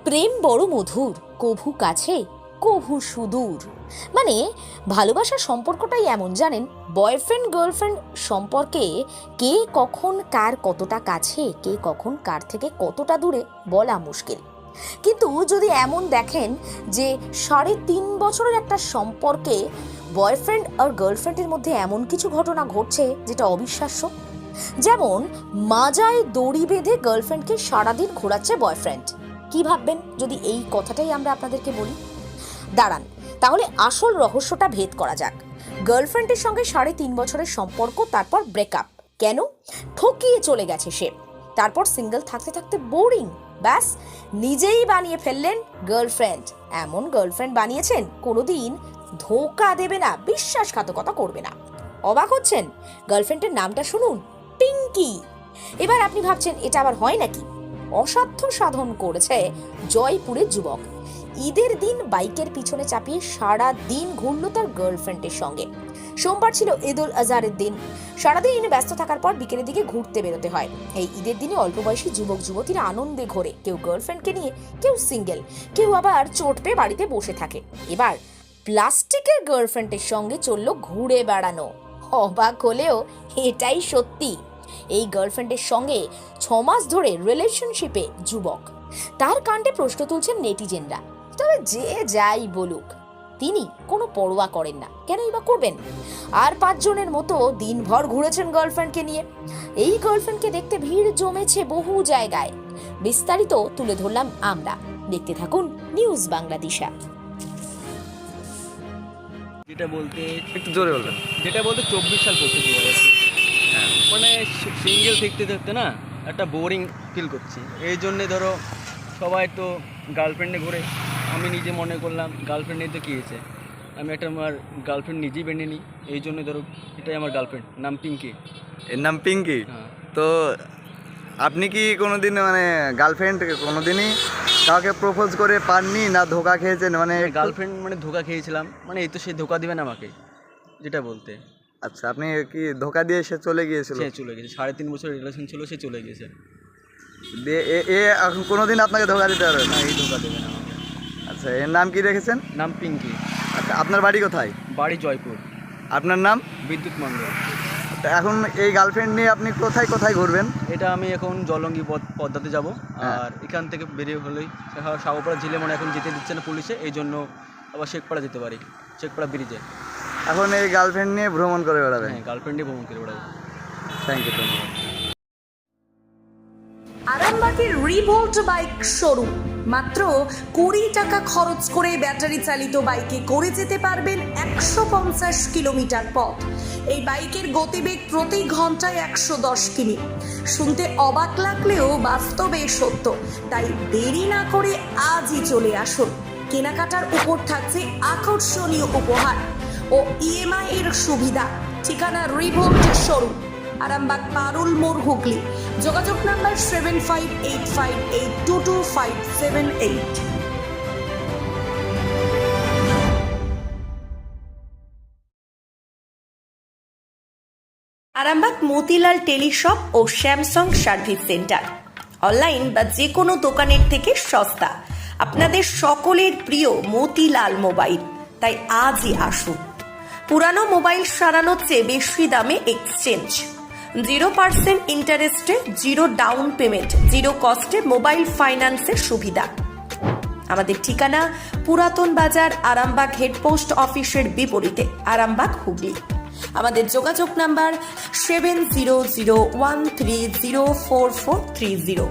প্রেম বড় মধুর, কভু কাছে কভু সুদূর। মানে ভালোবাসার সম্পর্কটাই এমন, জানেন, বয়ফ্রেন্ড গার্লফ্রেন্ড সম্পর্কে কে কখন কার কতটা কাছে, কে কখন কার থেকে কতটা দূরে বলা মুশকিল। কিন্তু যদি এমন দেখেন যে 3.5 বছরের একটা সম্পর্কে বয়ফ্রেন্ড আর গার্লফ্রেন্ডের মধ্যে এমন কিছু ঘটনা ঘটছে যেটা অবিশ্বাস্য। যেমন মাজায় দড়ি বেঁধে গার্লফ্রেন্ডকে সারাদিন ঘোরাচ্ছে বয়ফ্রেন্ড। কি ভাববেন যদি এই কথাটাই আমরা আপনাদেরকে বলি? দাঁড়ান, তাহলে আসল রহস্যটা ভেদ করা যাক। গার্লফ্রেন্ডের সঙ্গে 3.5 বছরের সম্পর্ক, তারপর ব্রেকআপ। কেন? ঠকিয়ে চলে গেছে সে। তারপর সিঙ্গেল থাকতে থাকতে বোরিং, ব্যাস নিজেই বানিয়ে ফেললেন গার্লফ্রেন্ড। এমন গার্লফ্রেন্ড বানিয়েছেন কোনোদিন ধোঁকা দেবে না, বিশ্বাসঘাতকতা করবে না। অবাক হচ্ছেন? গার্লফ্রেন্ডের নামটা শুনুন, পিঙ্কি। এবার আপনি ভাবছেন এটা আবার হয় নাকি? অসাধ্য সাধন করেছে জয়পুরের যুবক। ঈদের দিন বাইকের পিছনে চাপিয়ে সারা দিন ঘুরলো তার গার্লফ্রেন্ডের সঙ্গে। সোমবার ছিল ঈদ উল আজহারের দিন। সারাদিন ব্যস্ত থাকার পর বিকেলের দিকে ঘুরতে বেরোতে হয়। এই ঈদের দিনে অল্প বয়সী যুবক যুবতীরা আনন্দে ঘোরে, কেউ গার্লফ্রেন্ডকে নিয়ে, কেউ সিঙ্গেল, কেউ আবার চোট পেয়ে বাড়িতে বসে থাকে। এবার প্লাস্টিকের গার্লফ্রেন্ডের সঙ্গে চললো ঘুরে বেড়ানো। অবাক হলেও এটাই সত্যি। এই গার্লফ্রেন্ডের সঙ্গে 6 মাস ধরে রিলেশনশিপে যুবক। তার কাণ্ডে প্রশ্ন তুলছেন নেটিজেনরা। তবে যে যাই বলুক, তিনি কোনো পরোয়া করেন না। কেনই বা করবেন? আর 5 জনের মতো দিনভর ঘুরেছেন গার্লফ্রেন্ডকে নিয়ে। এই গার্লফ্রেন্ডকে দেখতে ভিড় জমেছে বহু জায়গায়। বিস্তারিত তুলে ধরলাম আমরা। দেখতে থাকুন নিউজ বাংলাদেশা। যেটা বলতে একটু জোরে বলবেন। যেটা বলতে 24 সাল পড়তে মানে সিঙ্গেল থাকতে থাকতে না একটা বোরিং ফিল করছি। এই জন্যে ধরো সবাই তো গার্লফ্রেন্ডে ঘুরে, আমি নিজে মনে করলাম গার্লফ্রেন্ডে তো কী হয়েছে, আমি একটা আমার গার্লফ্রেন্ড নিজেই বেঁধে নিই। এই জন্য ধরো এটাই আমার গার্লফ্রেন্ড, নাম পিঙ্কি। এর নাম পিঙ্কি। হ্যাঁ। তো আপনি কি কোনোদিন মানে গার্লফ্রেন্ড কোনোদিনই কাউকে প্রপোজ করে পাননি, না ধোকা খেয়েছেন? মানে গার্লফ্রেন্ড মানে ধোকা খেয়েছিলাম, মানে এই তো সে ধোকা দিবে না আমাকে, যেটা বলতে। আচ্ছা, আপনি কি ধোকা দিয়ে সে চলে গিয়েছিল? সে চলে গেছে, 3.5 বছর রিলেশন ছিল, সে চলে গেছে। দিয়ে এ এখন কোনোদিন আপনাকে ধোকা দিতে পারবে না? না, এই ধোকা দেবে না আমাকে। আচ্ছা, এর নাম কি রেখেছেন? নাম পিঙ্কি। আচ্ছা, আপনার বাড়ি কোথায়? বাড়ি জয়পুর। আপনার নাম? বিদ্যুৎ মন্ডল। তো এখন এই গার্লফ্রেন্ড নিয়ে আপনি কোথায় কোথায় ঘুরবেন? এটা আমি এখন জলঙ্গি পদ্মাতে যাব। হ্যাঁ। আর এখান থেকে বেরিয়ে হলেই সাগরপাড়া জেলে মনে এখন যেতে দিচ্ছে না পুলিশে, এই জন্য আবার শেখপাড়া যেতে পারি, শেখপাড়া ব্রিজে। এখন এই গার্লফ্রেন্ড নিয়ে ভ্রমণ করে বেড়াবেন? হ্যাঁ, গার্লফ্রেন্ডে ভ্রমণ করে বেড়াবো। থ্যাংক ইউ, ধন্যবাদ। আরামবাগের রিভোল্ট বাইক শোরুম। মাত্র 20 টাকা খরচ করে ব্যাটারি চালিত বাইকে করে যেতে পারবেন 150 কিলোমিটার পথ। এই বাইকের গতিবেগ প্রতি ঘন্টায় 110 কিমি। শুনতে অবাক লাগলেও বাস্তবে সত্য। তাই দেরি না করে আজই চলে আসুন। কেনাকাটার উপর থাকছে আকর্ষণীয় উপহার ও ইএমআই এর সুবিধা। ঠিকানা রিভোল্ট শোরুম, আরামবাগ পারুল মোড়, হুগলি। যোগাযোগ নাম্বার 7585822578। আরামবাগ মতিলাল টেলিশপ ও স্যামসাং সার্ভিস সেন্টার। অনলাইন বা যে কোনো দোকানের থেকে সস্তা। আপনাদের সকলের প্রিয় মতিলাল মোবাইল। তাই আজই আসুন। পুরানো মোবাইল সারানোর চেয়ে বেশি দামে এক্সচেঞ্জ। 0% ইন্টারেস্টে, 0 ডাউন পেমেন্ট, 0 কস্টে মোবাইল ফাইন্যান্সের সুবিধা। আমাদের ঠিকানা পুরাতন বাজার, আরামবাগ হেডপোস্ট অফিসের বিপরীতে, আরামবাগ, হুগলি। আমাদের যোগাযোগ নাম্বার 7001304430।